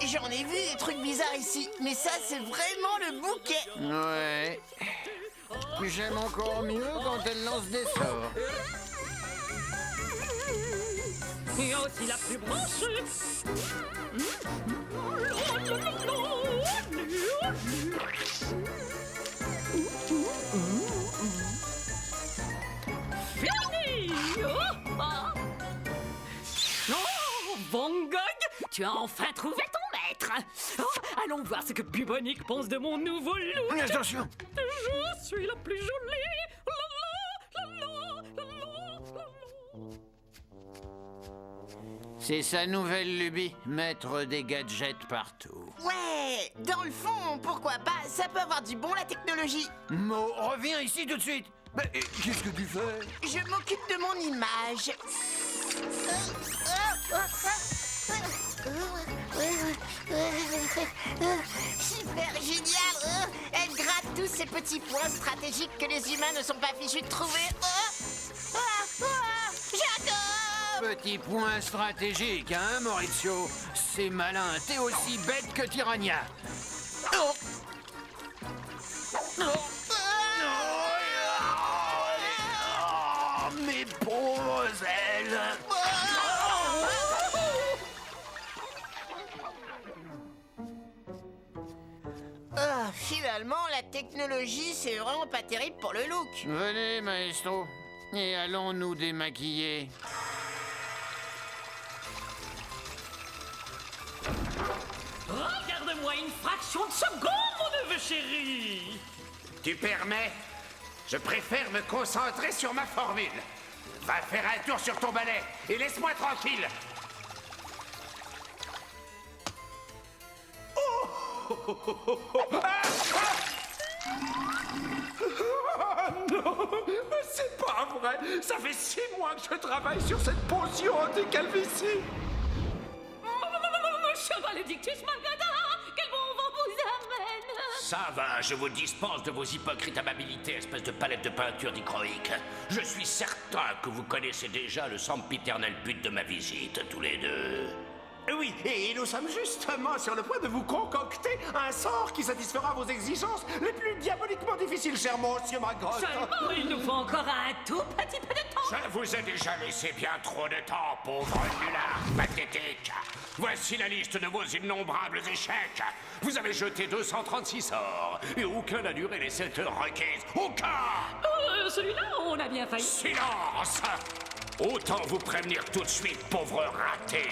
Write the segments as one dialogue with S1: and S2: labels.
S1: J'en ai vu des trucs bizarres ici, mais ça, c'est vraiment le bouquet.
S2: Ouais. J'aime encore mieux quand elle lance des sorts.
S3: Et aussi la plus branchée. Fini! Oh, Van Gogh, tu as enfin trouvé ton maître. Oh, allons voir ce que Bubonic pense de mon nouveau look.
S2: Attention!
S3: Je suis la plus jolie. La la, la la, la la.
S2: C'est sa nouvelle lubie, mettre des gadgets partout.
S1: Ouais, dans le fond, pourquoi pas, ça peut avoir du bon, la technologie.
S2: Mo, reviens ici tout de suite. Mais qu'est-ce que tu fais?
S1: Je m'occupe de mon image. Super génial. Elle gratte tous ces petits points stratégiques que les humains ne sont pas fichus de trouver. J'adore.
S2: Petit point stratégique, hein, Maurizio? C'est malin, t'es aussi bête que Tyrannia. Oh. Oh. Oh, mes pauvres ailes.
S1: Finalement, la technologie, c'est vraiment pas terrible pour le look.
S2: Venez, maestro, et allons nous démaquiller.
S3: Regarde-moi une fraction de seconde, mon neveu chéri.
S4: Tu permets? Je préfère me concentrer sur ma formule. Va faire un tour sur ton balai et laisse-moi tranquille.
S5: Non, c'est pas vrai. Ça fait 6 mois que je travaille sur cette potion anti-calvitie.
S3: Monsieur Maledictus Magada, quel bon vent vous amène.
S4: Ça va, je vous dispense de vos hypocrites amabilités, espèce de palette de peinture dichroïque. Je suis certain que vous connaissez déjà le sempiternel but de ma visite, tous les deux.
S5: Oui, et nous sommes justement sur le point de vous concocter un sort qui satisfera vos exigences les plus diaboliquement difficiles, cher monsieur Maggot.
S3: Seulement, il nous faut encore un tout petit peu de temps.
S4: Je vous ai déjà laissé bien trop de temps, pauvre nulard pathétique. Voici la liste de vos innombrables échecs. Vous avez jeté 236 sorts, et aucun n'a duré les 7 heures requises. Aucun!
S3: Celui-là, on a bien failli.
S4: Silence! Autant vous prévenir tout de suite, pauvre raté.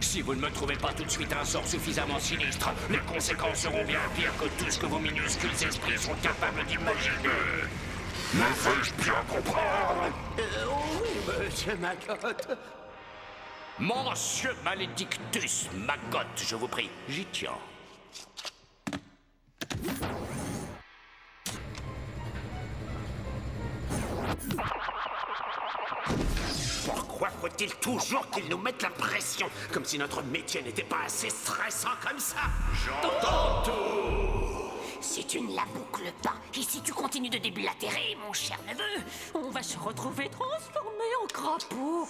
S4: Si vous ne me trouvez pas tout de suite un sort suffisamment sinistre, les conséquences seront bien pires que tout ce que vos minuscules esprits sont capables d'imaginer. Me fais-je bien comprendre?
S5: Oui, monsieur Maggot.
S4: Monsieur Maledictus Maggot, je vous prie, j'y tiens. Pourquoi faut-il toujours qu'ils nous mettent la pression? Comme si notre métier n'était pas assez stressant comme ça. J'entends tout.
S6: Si tu ne la boucles pas, et si tu continues de déblatérer, mon cher neveu,
S3: On va se retrouver transformés en crapaud.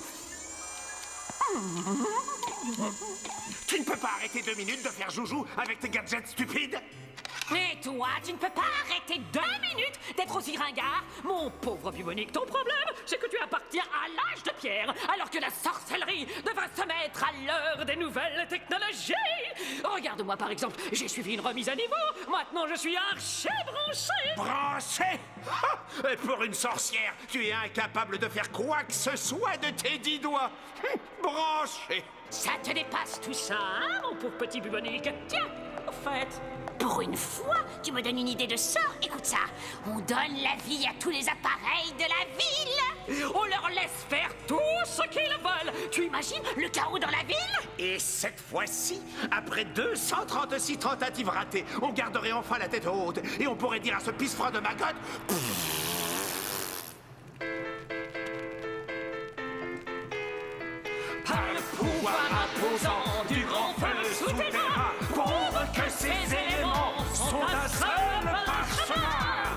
S5: Tu ne peux pas arrêter 2 minutes de faire joujou avec tes gadgets stupides?
S3: Et toi, tu ne peux pas arrêter 2 minutes d'être aussi ringard? Mon pauvre Bubonic, ton problème, c'est que tu appartiens à l'âge de pierre, alors que la sorcellerie devrait se mettre à l'heure des nouvelles technologies. Regarde-moi par exemple, j'ai suivi une remise à niveau, maintenant je suis archer branché.
S5: Branché? Et pour une sorcière, tu es incapable de faire quoi que ce soit de tes 10 doigts. Branché.
S3: Ça te dépasse tout ça, hein, mon pauvre petit Bubonic? Tiens, au fait...
S6: pour une fois, tu me donnes une idée de sort. Écoute ça, on donne la vie à tous les appareils de la ville.
S3: On leur laisse faire tout ce qu'ils veulent. Tu imagines le chaos dans la ville?
S5: Et cette fois-ci, après 236 tentatives ratées, on garderait enfin la tête haute et on pourrait dire à ce pisse-froid de Maggot...
S3: Par le pouvoir imposant du grand feu souterrain, prouve que ces éléments sont un seul parchemin.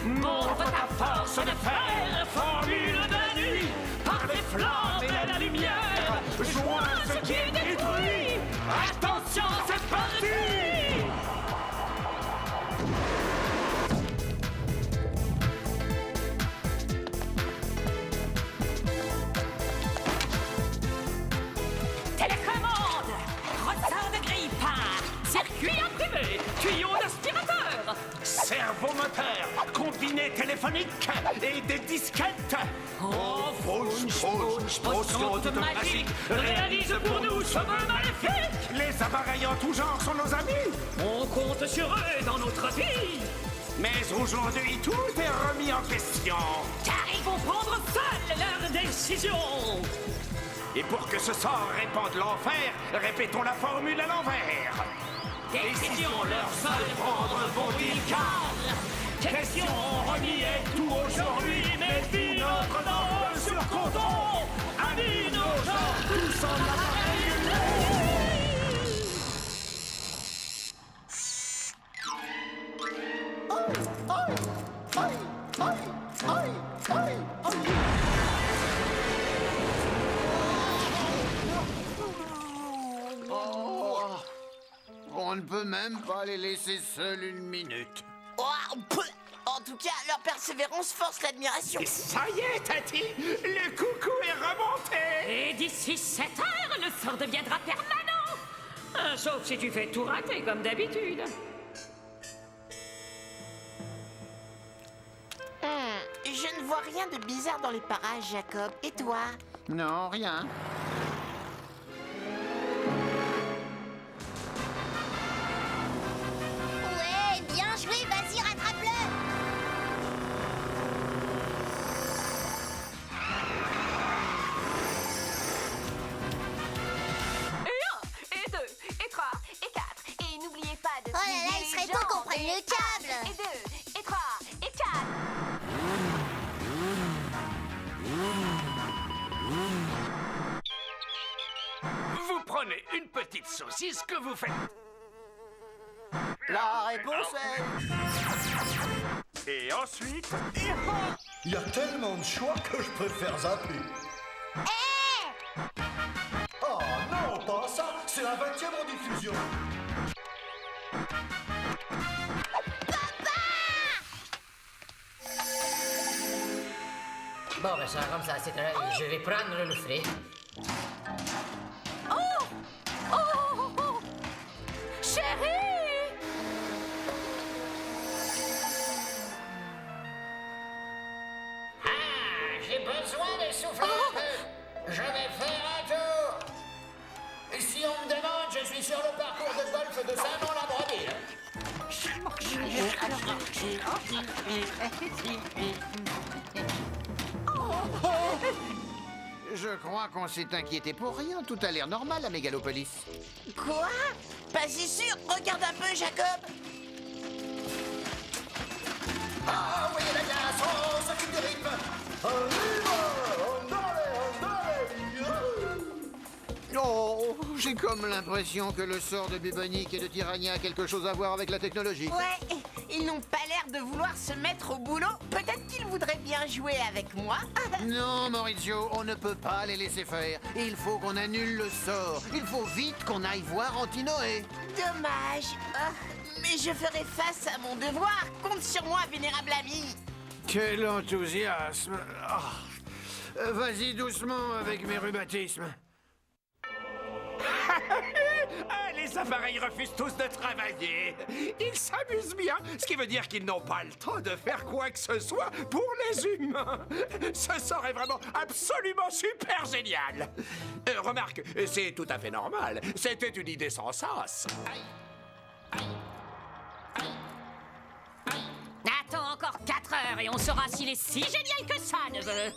S3: Montre ta force de fer, formule de la nuit, par les flammes et la lumière, joins ce qui détruit. Attention, c'est pas télé, tuyau d'aspirateur.
S5: Servomoteur, combiné téléphonique et des disquettes.
S3: Oh,
S5: Potion
S3: de magique, réalise pour nous ce vœu maléfique.
S5: Les appareils en tout genre sont nos amis.
S3: On compte sur eux dans notre vie.
S5: Mais aujourd'hui, tout est remis en question.
S3: Car ils vont prendre seuls leurs décisions.
S5: Et pour que ce sort répande l'enfer, répétons la formule à l'envers.
S3: Décision leur seul prendre vont dire cadre. Question renier tout aujourd'hui, mais vie notre nom sur canton. Avis nos gens tous en
S2: On ne peut même pas les laisser seuls une minute.
S1: Oh, en tout cas, leur persévérance force l'admiration.
S5: Et ça y est, Tati, le coucou est remonté.
S3: Et d'ici 7 heures, le sort deviendra permanent. Sauf si tu fais tout rater comme d'habitude.
S1: Je ne vois rien de bizarre dans les parages, Jacob. Et toi?
S2: Non, rien.
S6: Ouais, bien joué, vas-y, rattrape-le.
S7: Et 1, et 2, et 3, et 4. Et n'oubliez pas de...
S6: Oh là là, il serait temps qu'on prenne le câble.
S7: Et 2, et 3, et 4.
S4: Vous prenez une petite saucisse que vous faites.
S1: La réponse est...
S5: Et ensuite,
S8: Il y a tellement de choix que je préfère zapper. Oh non, pas ça. C'est la 20e rediffusion.
S9: Bon, ben ça va comme ça, c'est vrai. Je vais prendre le frais.
S7: Chérie!
S9: J'ai besoin de souffler un peu. Je vais faire un tour. Et si on me demande, je suis sur le parcours de golf de Saint-Nom-la-Brebis.
S2: Je crois qu'on s'est inquiété pour rien. Tout a l'air normal à Mégalopolis.
S1: Quoi? Pas si sûr. Regarde un peu, Jacob.
S8: Ah oui, la glace, on s'occupe du rythme.
S2: Oh, j'ai comme l'impression que le sort de Bubonic et de Tyrannia a quelque chose à voir avec la technologie.
S1: Ouais, ils n'ont pas l'air de vouloir se mettre au boulot. Peut-être qu'ils voudraient bien jouer avec moi.
S2: Non, Maurizio, on ne peut pas les laisser faire. Il faut qu'on annule le sort. Il faut vite qu'on aille voir Antinoé.
S1: Dommage. Ah, mais je ferai face à mon devoir. Compte sur moi, vénérable ami.
S2: Quel enthousiasme. Vas-y doucement avec mes rhumatismes.
S5: Ah, les appareils refusent tous de travailler. Ils s'amusent bien, ce qui veut dire qu'ils n'ont pas le temps de faire quoi que ce soit pour les humains. Ce sort est vraiment absolument super génial. Remarque, c'est tout à fait normal. C'était une idée sans sens.
S3: Attends encore 4 heures et on saura s'il est si génial que ça, neveu.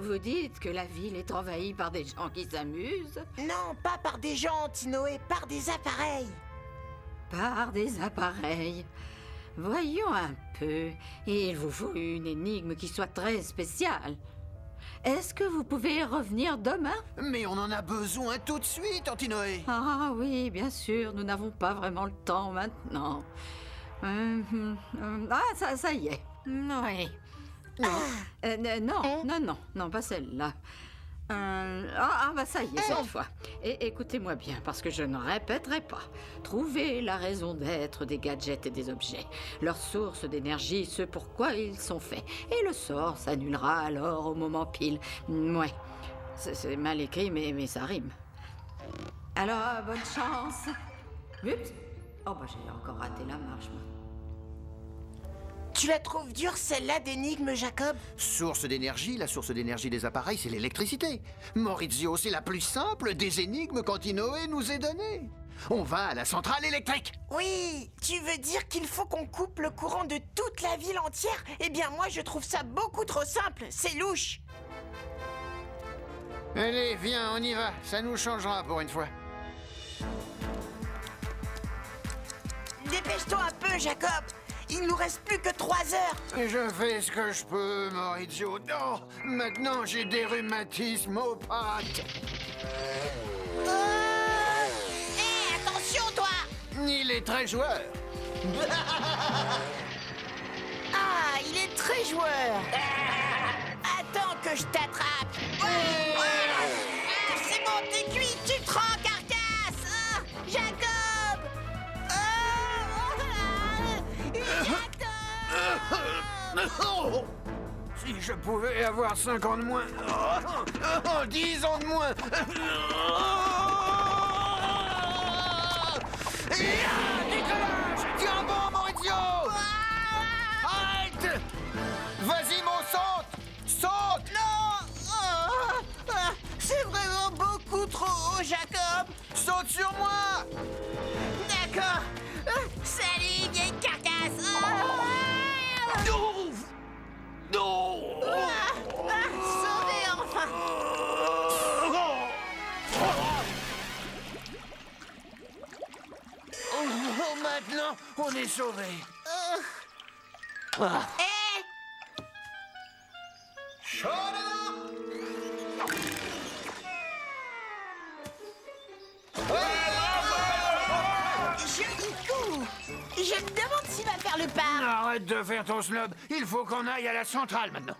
S10: Vous dites que la ville est envahie par des gens qui s'amusent?
S1: Non, pas par des gens, Antinoé, par des appareils.
S10: Par des appareils. Voyons un peu. Il vous faut une énigme qui soit très spéciale. Est-ce que vous pouvez revenir demain?
S2: Mais on en a besoin tout de suite, Antinoé.
S10: Ah oui, bien sûr, nous n'avons pas vraiment le temps maintenant. Ah, ça y est. Oui. Non, pas celle-là. Bah ça y est, cette fois. Et écoutez-moi bien, parce que je ne répéterai pas. Trouvez la raison d'être des gadgets et des objets, leur source d'énergie, ce pourquoi ils sont faits. Et le sort s'annulera alors au moment pile. Ouais, c'est mal écrit, mais ça rime. Alors, bonne chance. Oups. Oh, bah, j'ai encore raté la marche, moi.
S1: Tu la trouves dure, celle-là, d'énigme, Jacob?
S2: Source d'énergie, la source d'énergie des appareils, c'est l'électricité. Maurizio, c'est la plus simple des énigmes qu'Antinoé nous ait données. On va à la centrale électrique.
S1: Oui, tu veux dire qu'il faut qu'on coupe le courant de toute la ville entière? Eh bien, moi, je trouve ça beaucoup trop simple. C'est louche.
S2: Allez, viens, on y va. Ça nous changera pour une fois.
S1: Dépêche-toi un peu, Jacob. Il nous reste plus que 3 heures.
S2: Je fais ce que je peux, Maurizio. Non, maintenant j'ai des rhumatismes aux pattes.
S1: Hé, attention, toi.
S2: Il est très joueur.
S1: Ah, il est très joueur. Attends que je t'attrape. C'est bon, t'es cuit, tu te rends, carcasse. Jacob.
S2: Oh, si je pouvais avoir 5 ans de moins. 10 ans de moins. Décollage! Tiens bon, Maurizio! Halte! Vas-y, mon saute! Saute!
S1: Non. C'est vraiment beaucoup trop haut, Jacob.
S2: Saute sur moi!
S1: D'accord. Salut, vieille carcasse.
S2: Non! Non!
S1: Sauvé, enfin.
S2: Maintenant, on est sauvés.
S1: Hé, je me demande s'il va faire le pas.
S2: Arrête de faire ton snob. Il faut qu'on aille à la centrale maintenant.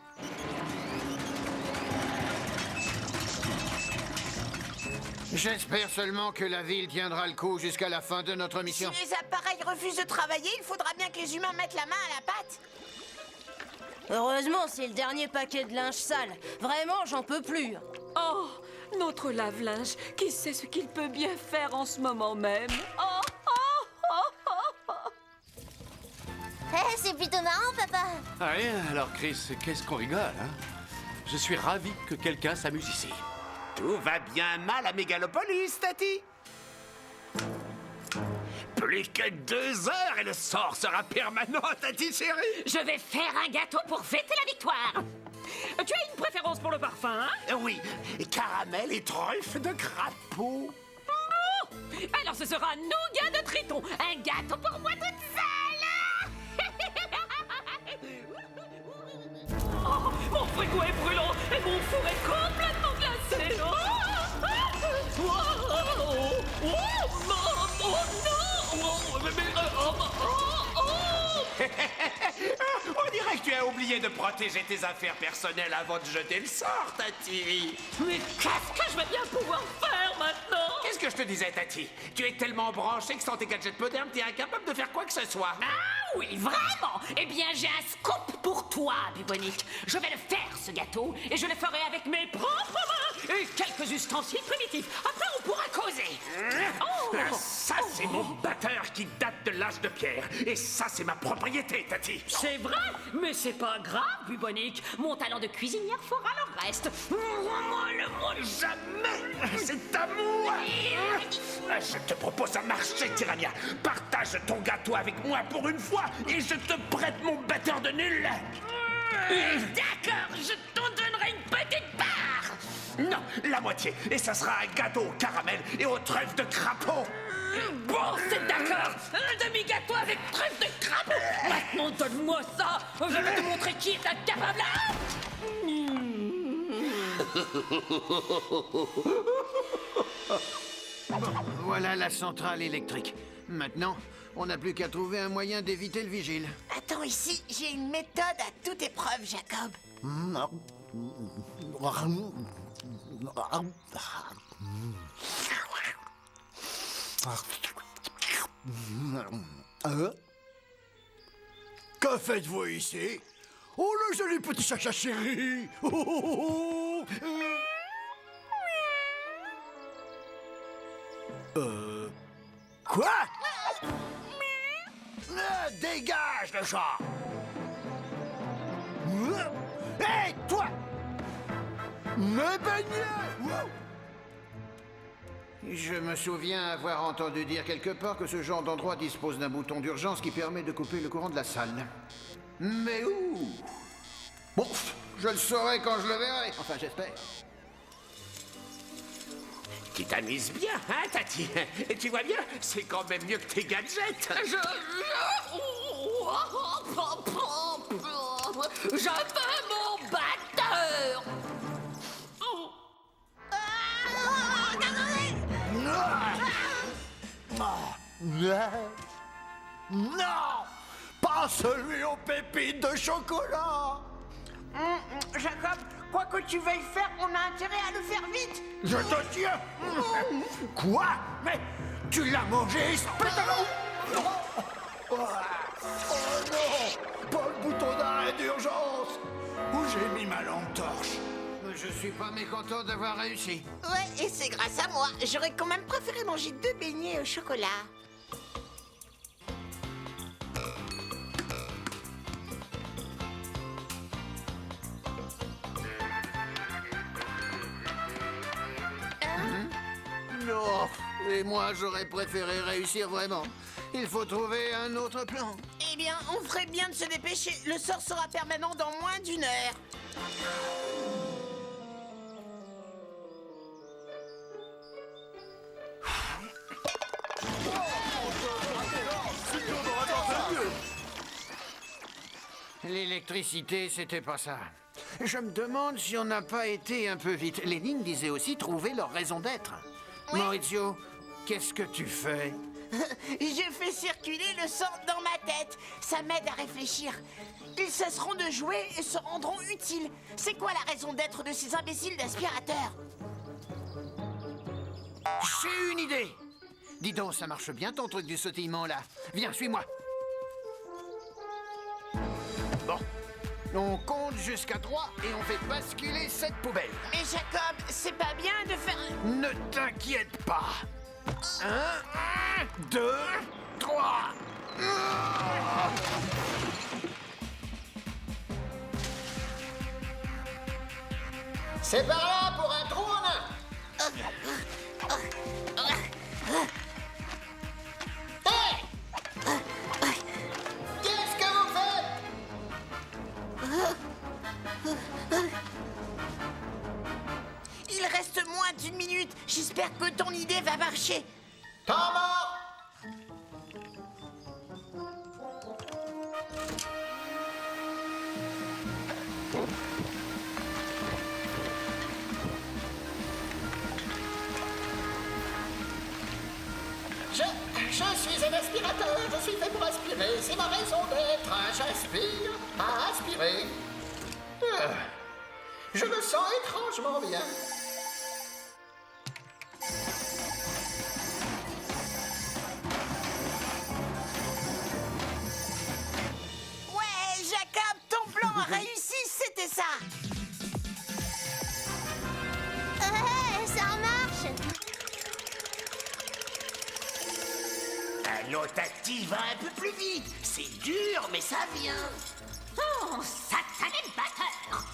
S2: J'espère seulement que la ville tiendra le coup jusqu'à la fin de notre
S1: Si
S2: mission.
S1: les appareils refusent de travailler, il faudra bien que les humains mettent la main à la pâte.
S7: Heureusement, c'est le dernier paquet de linge sale. Vraiment, j'en peux plus.
S3: Oh, notre lave-linge, qui sait ce qu'il peut bien faire en ce moment même? Oh, oh, oh, oh, oh.
S6: C'est plutôt marrant, papa.
S11: Allez, alors Chris, qu'est-ce qu'on rigole, hein? Je suis ravi que quelqu'un s'amuse ici.
S5: Tout va bien mal à Mégalopolis, Tati. Plus que 2 heures et le sort sera permanent, Tati chérie.
S3: Je vais faire un gâteau pour fêter la victoire. Tu as une préférence pour le parfum, hein?
S5: Oui, caramel et truffe de crapaud.
S3: Oh, alors ce sera nougat de triton. Un gâteau pour moi toute seule. Oh, mon frigo est brûlant et mon four est complètement glacé. Oh, oh, oh, oh, non, oh, non.
S5: On dirait que tu as oublié de protéger tes affaires personnelles avant de jeter le sort, Tati.
S3: Mais qu'est-ce que je vais bien pouvoir faire maintenant?
S5: Qu'est-ce que je te disais, Tati? Tu es tellement branché que sans tes gadgets modernes, t'es incapable de faire quoi que ce soit.
S3: Ah oui, vraiment? Eh bien, j'ai un scoop pour toi, Bubonique. Je vais le faire, ce gâteau, et je le ferai avec mes propres mains et quelques ustensiles primitifs. Après, on pourra causer. Oh!
S5: Ça, c'est mon batteur qui date de l'âge de pierre. Et ça, c'est ma propriété, Tati.
S3: C'est vrai, mais c'est pas grave, Bubonique. Mon talent de cuisinière fera le reste. Moi, le mot
S5: Jamais. C'est à moi. Je te propose un marché, Tirania. Partage ton gâteau avec moi pour une fois et je te prête mon batteur de nul.
S3: D'accord, je t'en donnerai une petite part.
S5: Non, la moitié. Et ça sera un gâteau au caramel et aux trèfles de crapaud.
S3: Bon, c'est d'accord. Un demi-gâteau avec trèfle de crapaud. Maintenant, donne-moi ça. Je vais te montrer qui est incapable.
S2: Voilà la centrale électrique. Maintenant, on n'a plus qu'à trouver un moyen d'éviter le vigile.
S1: Attends, ici, j'ai une méthode à toute épreuve, Jacob.
S8: Que faites-vous ici? Oh, le joli petit chacha chéri! Oh, oh, oh, oh. Quoi? Dégage, le chat! Hé, toi! Me baignez!
S2: Je me souviens avoir entendu dire quelque part que ce genre d'endroit dispose d'un bouton d'urgence qui permet de couper le courant de la salle. Mais où? Bon, je le saurai quand je le verrai. Enfin, j'espère.
S5: Tu t'amuses bien, hein, Tati? Et tu vois bien, c'est quand même mieux que tes gadgets.
S3: Je veux mon batteur.
S8: Non! Pas celui aux pépites de chocolat!
S1: Jacob, quoi que tu veuilles faire, on a intérêt à le faire vite.
S8: Je te tiens! Quoi? Mais tu l'as mangé, spétalon! Oh non! Pas le bouton d'arrêt d'urgence! Où j'ai mis ma lampe torche?
S2: Je suis pas mécontent d'avoir réussi.
S1: Ouais, et c'est grâce à moi. J'aurais quand même préféré manger 2 beignets au chocolat.
S2: Oh, et moi, j'aurais préféré réussir vraiment. Il faut trouver un autre plan.
S1: Eh bien, on ferait bien de se dépêcher. Le sort sera permanent dans moins d'1 heure.
S2: L'électricité, c'était pas ça. Je me demande si on n'a pas été un peu vite. Lénine disait aussi trouver leur raison d'être.
S1: Oui.
S2: Maurizio, qu'est-ce que tu fais?
S1: Je fais circuler le sang dans ma tête. Ça m'aide à réfléchir. Ils cesseront de jouer et se rendront utiles. C'est quoi la raison d'être de ces imbéciles d'aspirateurs?
S2: J'ai une idée. Dis donc, ça marche bien ton truc du sautillement là. Viens, suis-moi. Bon. On compte jusqu'à 3 et on fait basculer cette poubelle.
S1: Mais Jacob, c'est pas bien de faire...
S2: Ne t'inquiète pas. 1, 2, 3.
S9: C'est par là pour un trou en un. Hey! Qu'est-ce que vous faites?
S1: Il reste moins d'1 minute. J'espère que ton idée va marcher.
S9: Temps mort! Je suis un aspirateur, je suis fait pour aspirer, c'est ma raison d'être. J'aspire à aspirer. Je me sens étrangement bien.
S1: Ouais, Jacob, ton plan a réussi, c'était ça.
S6: Ça marche.
S5: L'autre active va un peu plus vite. C'est dur, mais ça vient.
S6: Oh, satané batteur.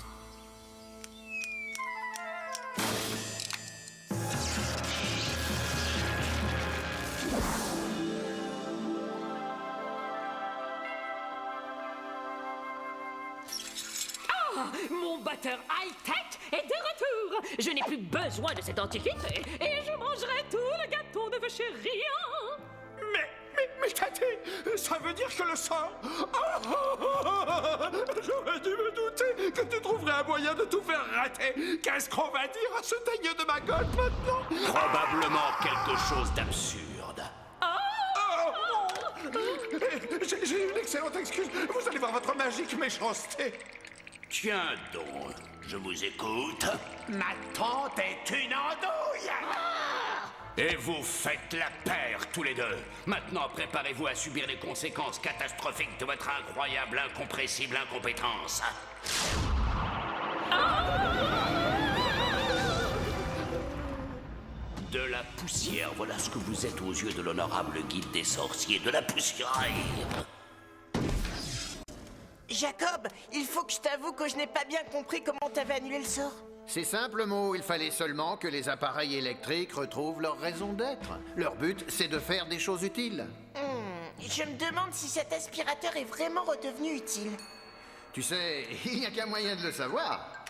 S3: Mon batteur high-tech est de retour. Je n'ai plus besoin de cette antiquité et je mangerai tout le gâteau de vos chéris.
S5: Mais Tati, ça veut dire que le sort... J'aurais dû me douter que tu trouverais un moyen de tout faire rater. Qu'est-ce qu'on va dire à ce teigneux de ma gueule maintenant?
S4: Probablement quelque chose d'absurde.
S5: J'ai une excellente excuse. Vous allez voir votre magique méchanceté.
S4: Tiens donc, je vous écoute.
S5: Ma tante est une andouille.
S4: Et vous faites la paire tous les deux. Maintenant, préparez-vous à subir les conséquences catastrophiques de votre incroyable, incompressible incompétence. De la poussière, voilà ce que vous êtes aux yeux de l'honorable guide des sorciers de la poussière.
S1: Jacob, il faut que je t'avoue que je n'ai pas bien compris comment t'avais annulé le sort.
S2: C'est simple, Mo, il fallait seulement que les appareils électriques retrouvent leur raison d'être. Leur but, c'est de faire des choses utiles.
S1: Je me demande si cet aspirateur est vraiment redevenu utile.
S2: Tu sais, il n'y a qu'un moyen de le savoir.